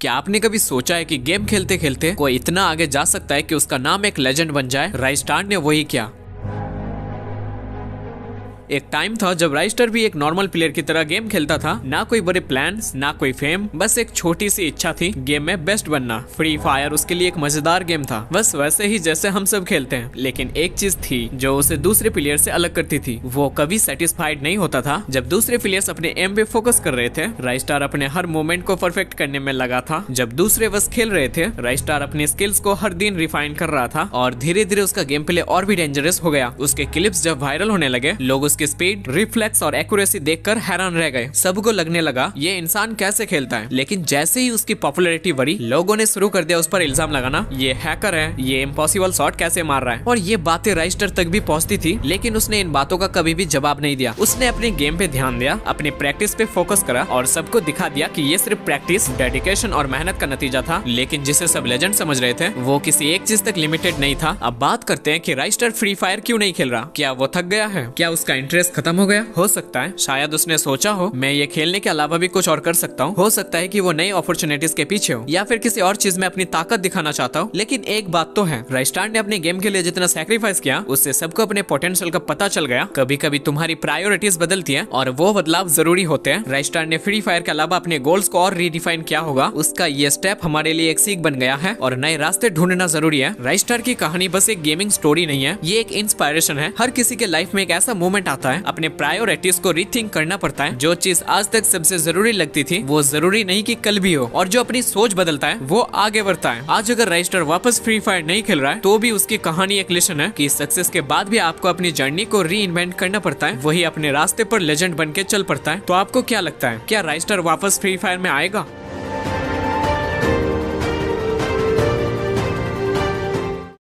क्या आपने कभी सोचा है कि गेम खेलते खेलते कोई इतना आगे जा सकता है कि उसका नाम एक लेजेंड बन जाए? राइस्टार ने वही किया। एक टाइम था जब राइस्टर भी एक नॉर्मल प्लेयर की तरह गेम खेलता था। ना कोई बड़े प्लान्स, ना कोई फेम, बस एक छोटी सी इच्छा थी गेम में बेस्ट बनना। फ्री फायर उसके लिए एक मजेदार गेम था, बस वैसे ही जैसे हम सब खेलते हैं। लेकिन एक चीज थी जो उसे दूसरे प्लेयर से अलग करती थी, वो कभी सेटिस्फाइड नहीं होता था। जब दूसरे प्लेयर्स अपने एम पे फोकस कर रहे थे, राइस्टार अपने हर मोमेंट को परफेक्ट करने में लगा था। जब दूसरे बस खेल रहे थे, राइस्टार अपनी स्किल्स को हर दिन रिफाइन कर रहा था और धीरे धीरे उसका गेम प्ले और भी डेंजरस हो गया। उसके क्लिप्स जब वायरल होने लगे, लोग उसकी स्पीड, रिफ्लेक्स और एक्यूरेसी देखकर हैरान रह गए। सबको लगने लगा ये इंसान कैसे खेलता है। लेकिन जैसे ही उसकी पॉपुलैरिटी बढ़ी, लोगों ने शुरू कर दिया उस पर इल्जाम लगाना, ये हैकर है, ये इम्पॉसिबल शॉट कैसे मार रहा है। और ये बातें राइस्टर तक भी पहुंचती थी, लेकिन उसने इन बातों का कभी भी जवाब नहीं दिया। उसने अपने गेम पे ध्यान दिया, अपनी प्रैक्टिस पे फोकस करा और सबको दिखा दिया कि ये सिर्फ प्रैक्टिस, डेडिकेशन और मेहनत का नतीजा था। लेकिन जिसे सब लेजेंड समझ रहे थे, वो किसी एक चीज तक लिमिटेड नहीं था। अब बात करते हैं कि राइस्टर फ्री फायर क्यों नहीं खेल रहा। क्या वो थक गया है? क्या उसका इंटरेस्ट खत्म हो गया? हो सकता है शायद उसने सोचा हो मैं ये खेलने के अलावा भी कुछ और कर सकता हूँ। हो सकता है कि वो नई अपॉर्चुनिटीज के पीछे हो या फिर किसी और चीज में अपनी ताकत दिखाना चाहता हो। लेकिन एक बात तो है, राइस्टार ने अपने गेम के लिए जितना सैक्रिफाइस किया, उससे सबको अपने पोटेंशियल का पता चल गया। कभी कभी तुम्हारी प्रायोरिटीज बदलती है और वो बदलाव जरूरी होते हैं। राइस्टार ने फ्री फायर के अलावा अपने गोल्स को और रीडिफाइन किया होगा। उसका ये स्टेप हमारे लिए एक सीख बन गया है और नए रास्ते ढूंढना जरूरी है। राइस्टार की कहानी बस एक गेमिंग स्टोरी नहीं है, ये एक इंस्पायरेशन है। हर किसी के लाइफ में एक ऐसा मोमेंट आता है, अपने प्रायोरिटीज को रीथिंक करना पड़ता है। जो चीज आज तक सबसे जरूरी लगती थी, वो जरूरी नहीं कि कल भी हो। और जो अपनी सोच बदलता है, वो आगे बढ़ता है। आज अगर राइस्टर वापस फ्री फायर नहीं खेल रहा है, तो भी उसकी कहानी एक लेसन है कि सक्सेस के बाद भी आपको अपनी जर्नी को री इन्वेंट करना पड़ता है। वही अपने रास्ते पर लेजेंड बन के चल पड़ता है। तो आपको क्या लगता है, क्या राइस्टर वापस फ्री फायर में आएगा?